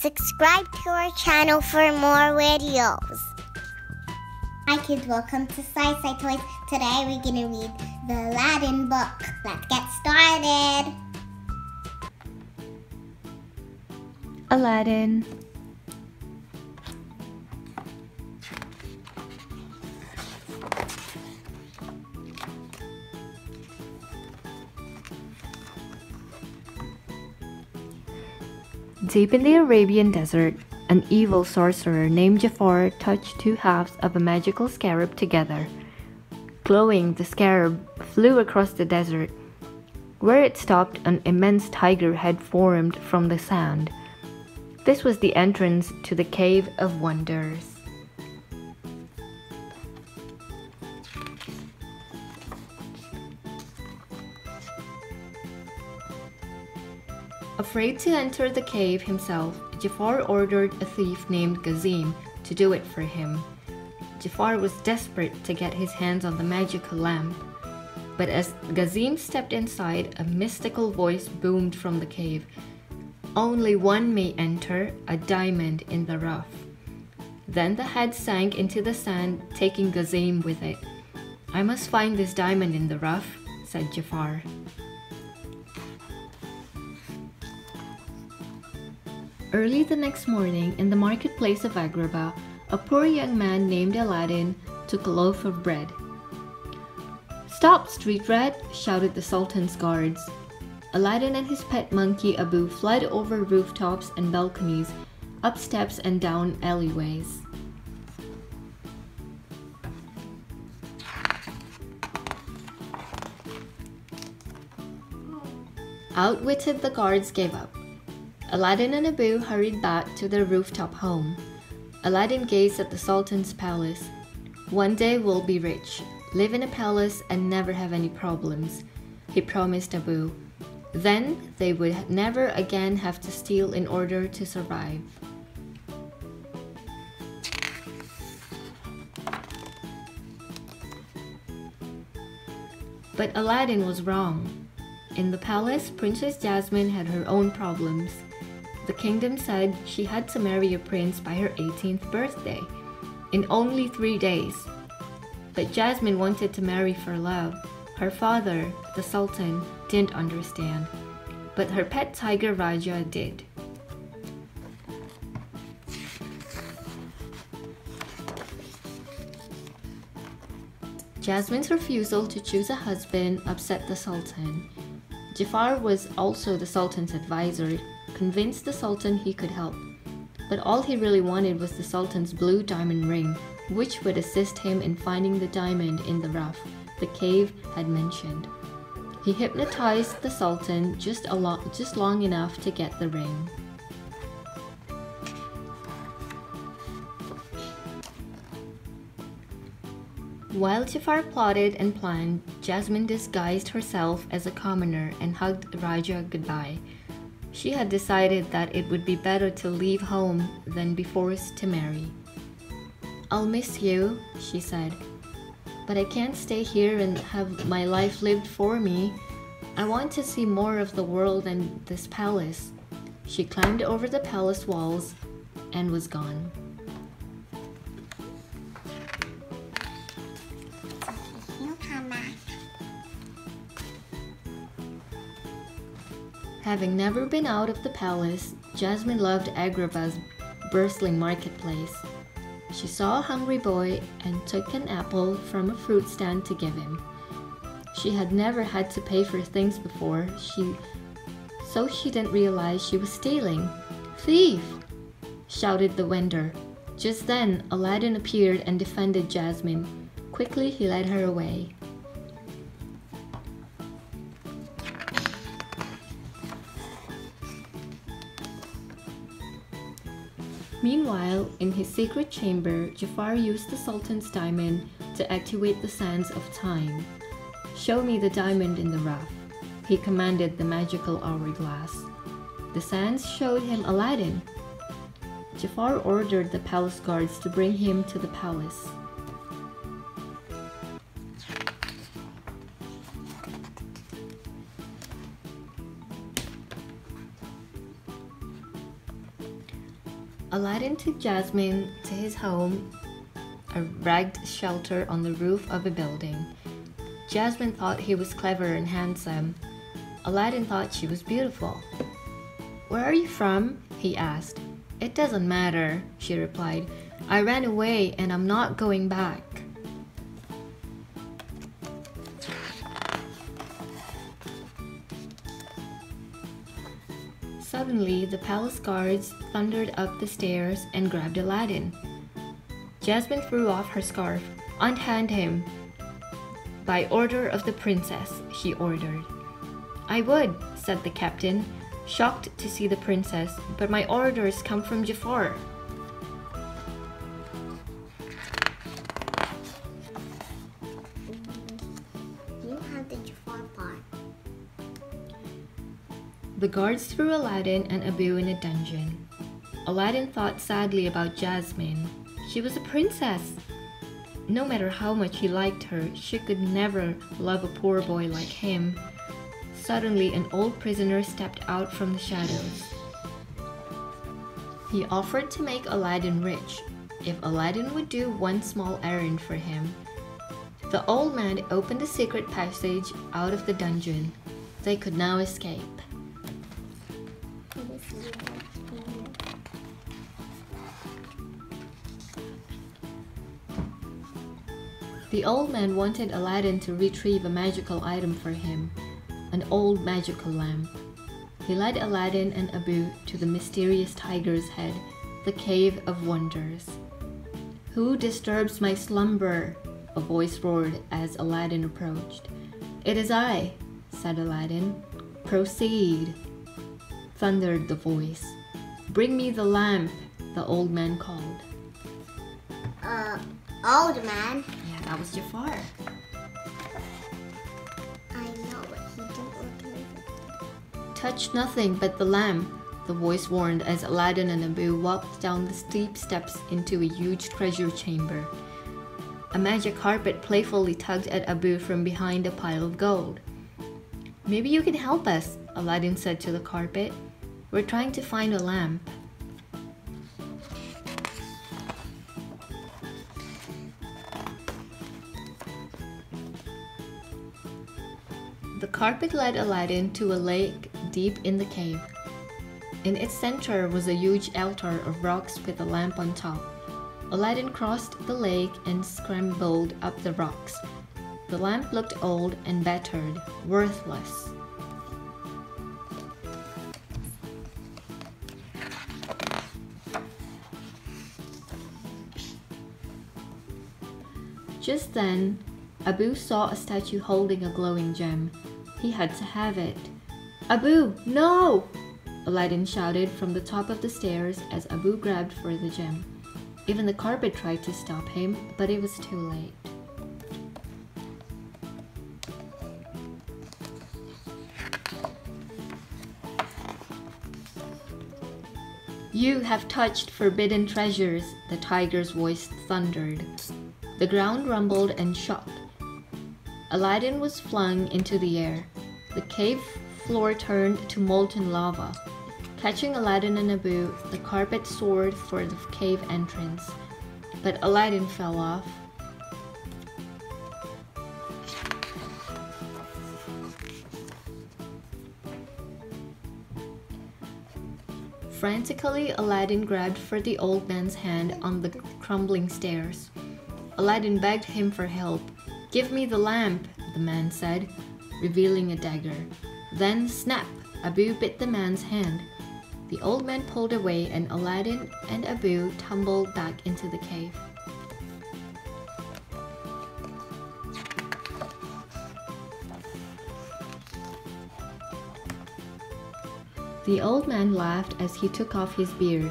Subscribe to our channel for more videos. Hi kids, welcome to SySy Toys. Today we're going to read the Aladdin book. Let's get started. Aladdin. Deep in the Arabian desert, an evil sorcerer named Jafar touched two halves of a magical scarab together. Glowing, the scarab flew across the desert. Where it stopped, an immense tiger had formed from the sand. This was the entrance to the Cave of Wonders. Afraid to enter the cave himself, Jafar ordered a thief named Gazim to do it for him. Jafar was desperate to get his hands on the magical lamp. But as Gazim stepped inside, a mystical voice boomed from the cave. "Only one may enter, a diamond in the rough." Then the head sank into the sand, taking Gazim with it. "I must find this diamond in the rough," said Jafar. Early the next morning, in the marketplace of Agrabah, a poor young man named Aladdin took a loaf of bread. "Stop, street rat!" shouted the Sultan's guards. Aladdin and his pet monkey Abu fled over rooftops and balconies, up steps and down alleyways. Outwitted, the guards gave up. Aladdin and Abu hurried back to their rooftop home. Aladdin gazed at the Sultan's palace. "One day we'll be rich, live in a palace and never have any problems," he promised Abu. Then they would never again have to steal in order to survive. But Aladdin was wrong. In the palace, Princess Jasmine had her own problems. The kingdom said she had to marry a prince by her 18th birthday, in only 3 days. But Jasmine wanted to marry for love. Her father, the Sultan, didn't understand, but her pet tiger Raja did. Jasmine's refusal to choose a husband upset the Sultan. Jafar was also the Sultan's advisor, convinced the Sultan he could help. But all he really wanted was the Sultan's blue diamond ring, which would assist him in finding the diamond in the rough the cave had mentioned. He hypnotized the Sultan just long enough to get the ring. While Jafar plotted and planned, Jasmine disguised herself as a commoner and hugged Raja goodbye. She had decided that it would be better to leave home than be forced to marry. "I'll miss you," she said, "but I can't stay here and have my life lived for me. I want to see more of the world and this palace." She climbed over the palace walls and was gone. Having never been out of the palace, Jasmine loved Agrabah's bustling marketplace. She saw a hungry boy and took an apple from a fruit stand to give him. She had never had to pay for things before, so she didn't realize she was stealing. "Thief!" shouted the vendor. Just then, Aladdin appeared and defended Jasmine. Quickly, he led her away. Meanwhile, in his secret chamber, Jafar used the Sultan's diamond to activate the sands of time. "Show me the diamond in the rough," he commanded the magical hourglass. The sands showed him Aladdin. Jafar ordered the palace guards to bring him to the palace. Aladdin took Jasmine to his home, a ragged shelter on the roof of a building. Jasmine thought he was clever and handsome. Aladdin thought she was beautiful. "Where are you from?" he asked. "It doesn't matter," she replied. "I ran away and I'm not going back." Suddenly, the palace guards thundered up the stairs and grabbed Aladdin. Jasmine threw off her scarf. "Unhand him." "By order of the princess," she ordered. "I would," said the captain, shocked to see the princess, "but my orders come from Jafar." You have the Jafar part. The guards threw Aladdin and Abu in a dungeon. Aladdin thought sadly about Jasmine. She was a princess. No matter how much he liked her, she could never love a poor boy like him. Suddenly, an old prisoner stepped out from the shadows. He offered to make Aladdin rich if Aladdin would do one small errand for him. The old man opened a secret passage out of the dungeon. They could now escape. The old man wanted Aladdin to retrieve a magical item for him, an old magical lamp. He led Aladdin and Abu to the mysterious tiger's head, the Cave of Wonders. "Who disturbs my slumber?" a voice roared as Aladdin approached. "It is I," said Aladdin. "Proceed," thundered the voice. "Bring me the lamp," the old man called. Old man? Yeah, that was Jafar. I know what he did. "Touch nothing but the lamp," the voice warned as Aladdin and Abu walked down the steep steps into a huge treasure chamber. A magic carpet playfully tugged at Abu from behind a pile of gold. "Maybe you can help us," Aladdin said to the carpet. "We're trying to find a lamp." The carpet led Aladdin to a lake deep in the cave. In its center was a huge altar of rocks with a lamp on top. Aladdin crossed the lake and scrambled up the rocks. The lamp looked old and battered, worthless. Just then, Abu saw a statue holding a glowing gem. He had to have it. "Abu, no!" Aladdin shouted from the top of the stairs as Abu grabbed for the gem. Even the carpet tried to stop him, but it was too late. "You have touched forbidden treasures," the tiger's voice thundered. The ground rumbled and shook. Aladdin was flung into the air. The cave floor turned to molten lava. Catching Aladdin and Abu, the carpet soared for the cave entrance. But Aladdin fell off. Frantically, Aladdin grabbed for the old man's hand on the crumbling stairs. Aladdin begged him for help. "Give me the lamp," the man said, revealing a dagger. Then, snap! Abu bit the man's hand. The old man pulled away and Aladdin and Abu tumbled back into the cave. The old man laughed as he took off his beard.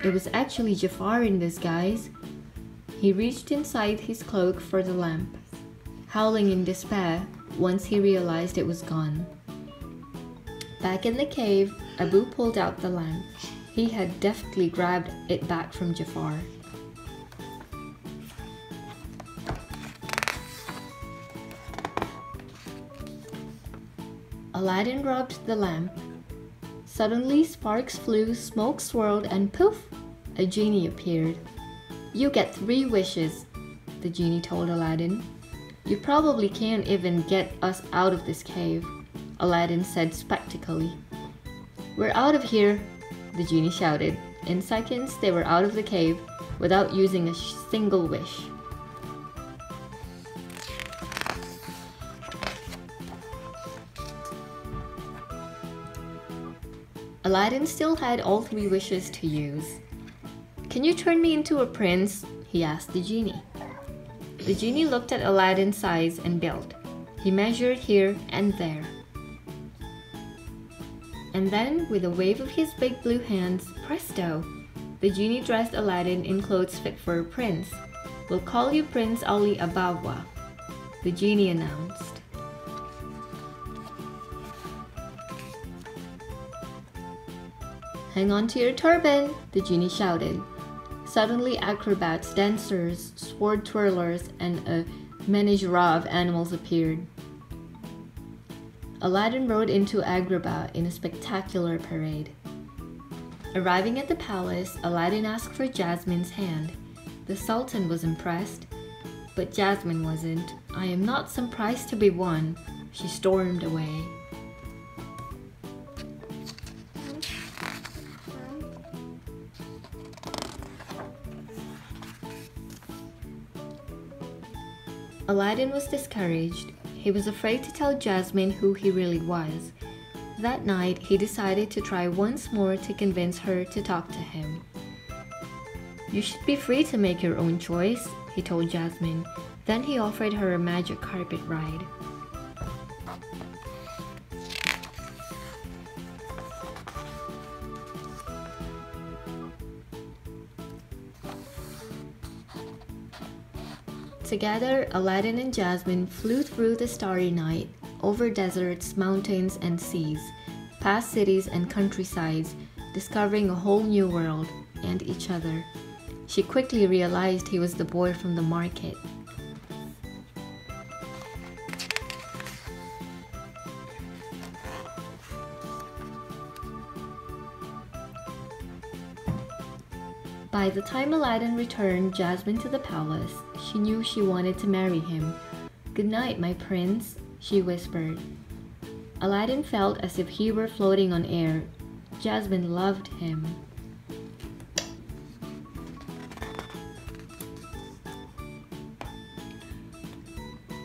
It was actually Jafar in disguise. He reached inside his cloak for the lamp, howling in despair once he realized it was gone. Back in the cave, Abu pulled out the lamp. He had deftly grabbed it back from Jafar. Aladdin rubbed the lamp. Suddenly, sparks flew, smoke swirled, and poof! A genie appeared. "You get 3 wishes," the genie told Aladdin. "You probably can't even get us out of this cave," Aladdin said spectacally. "We're out of here," the genie shouted. In seconds, they were out of the cave without using a single wish. Aladdin still had all 3 wishes to use. "Can you turn me into a prince?" he asked the genie. The genie looked at Aladdin's size and build. He measured here and there. And then, with a wave of his big blue hands, presto! The genie dressed Aladdin in clothes fit for a prince. "We'll call you Prince Ali Ababa," the genie announced. "Hang on to your turban," the genie shouted. Suddenly, acrobats, dancers, sword twirlers, and a menagerie of animals appeared. Aladdin rode into Agrabah in a spectacular parade. Arriving at the palace, Aladdin asked for Jasmine's hand. The Sultan was impressed, but Jasmine wasn't. "I am not some prize to be won," she stormed away. Aladdin was discouraged. He was afraid to tell Jasmine who he really was. That night, he decided to try once more to convince her to talk to him. "You should be free to make your own choice," he told Jasmine. Then he offered her a magic carpet ride. Together, Aladdin and Jasmine flew through the starry night, over deserts, mountains, and seas, past cities and countrysides, discovering a whole new world and each other. She quickly realized he was the boy from the market. By the time Aladdin returned Jasmine to the palace, she knew she wanted to marry him. "Good night, my prince," she whispered. Aladdin felt as if he were floating on air. Jasmine loved him.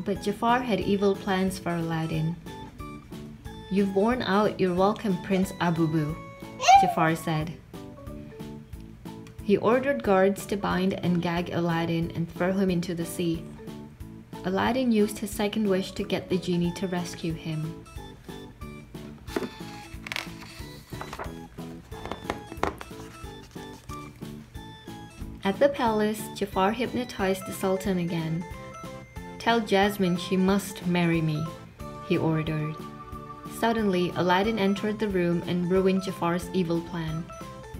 But Jafar had evil plans for Aladdin. "You've worn out your welcome, Prince Abubu," Jafar said. He ordered guards to bind and gag Aladdin and throw him into the sea. Aladdin used his second wish to get the genie to rescue him. At the palace, Jafar hypnotized the Sultan again. "Tell Jasmine she must marry me," he ordered. Suddenly, Aladdin entered the room and ruined Jafar's evil plan.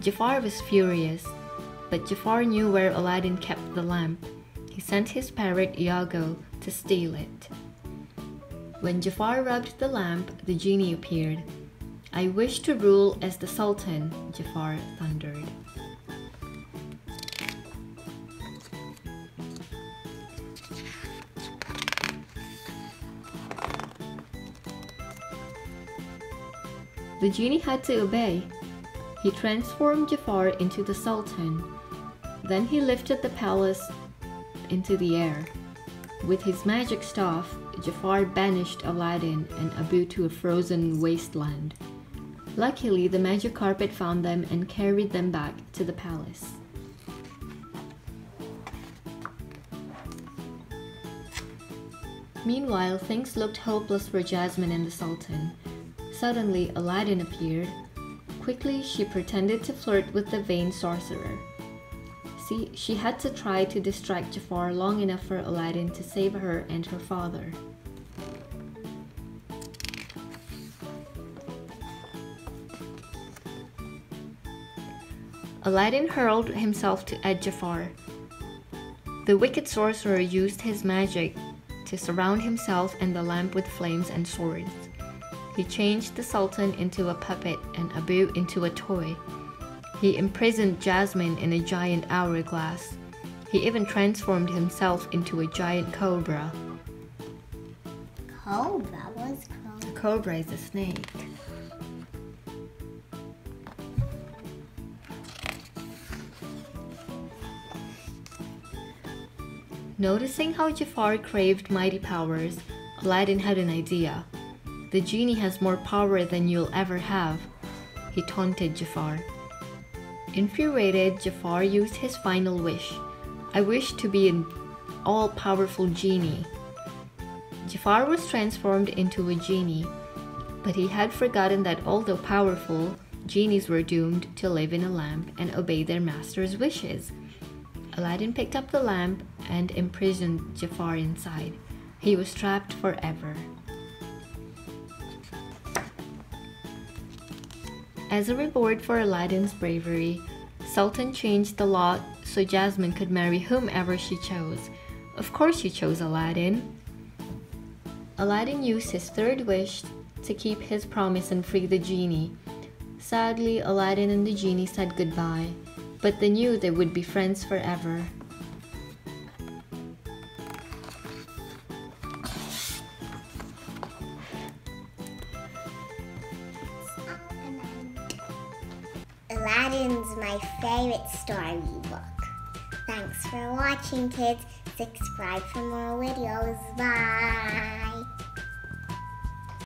Jafar was furious. But Jafar knew where Aladdin kept the lamp. He sent his parrot Iago to steal it. When Jafar rubbed the lamp, the genie appeared. "I wish to rule as the Sultan," Jafar thundered. The genie had to obey. He transformed Jafar into the Sultan. Then he lifted the palace into the air. With his magic staff, Jafar banished Aladdin and Abu to a frozen wasteland. Luckily, the magic carpet found them and carried them back to the palace. Meanwhile, things looked hopeless for Jasmine and the Sultan. Suddenly, Aladdin appeared. Quickly, she pretended to flirt with the vain sorcerer. She had to try to distract Jafar long enough for Aladdin to save her and her father. Aladdin hurled himself at Jafar. The wicked sorcerer used his magic to surround himself and the lamp with flames and swords. He changed the Sultan into a puppet and Abu into a toy. He imprisoned Jasmine in a giant hourglass. He even transformed himself into a giant cobra. Cobra? What's cobra? A cobra is a snake. Noticing how Jafar craved mighty powers, Aladdin had an idea. The genie has more power than you'll ever have, he taunted Jafar. Infuriated, Jafar used his final wish. I wish to be an all-powerful genie. Jafar was transformed into a genie, but he had forgotten that although powerful, genies were doomed to live in a lamp and obey their master's wishes. Aladdin picked up the lamp and imprisoned Jafar inside. He was trapped forever. As a reward for Aladdin's bravery, Sultan changed the law so Jasmine could marry whomever she chose. Of course she chose Aladdin. Aladdin used his third wish to keep his promise and free the genie. Sadly, Aladdin and the genie said goodbye, but they knew they would be friends forever. Aladdin's my favorite storybook. Thanks for watching, kids. Subscribe for more videos. Bye.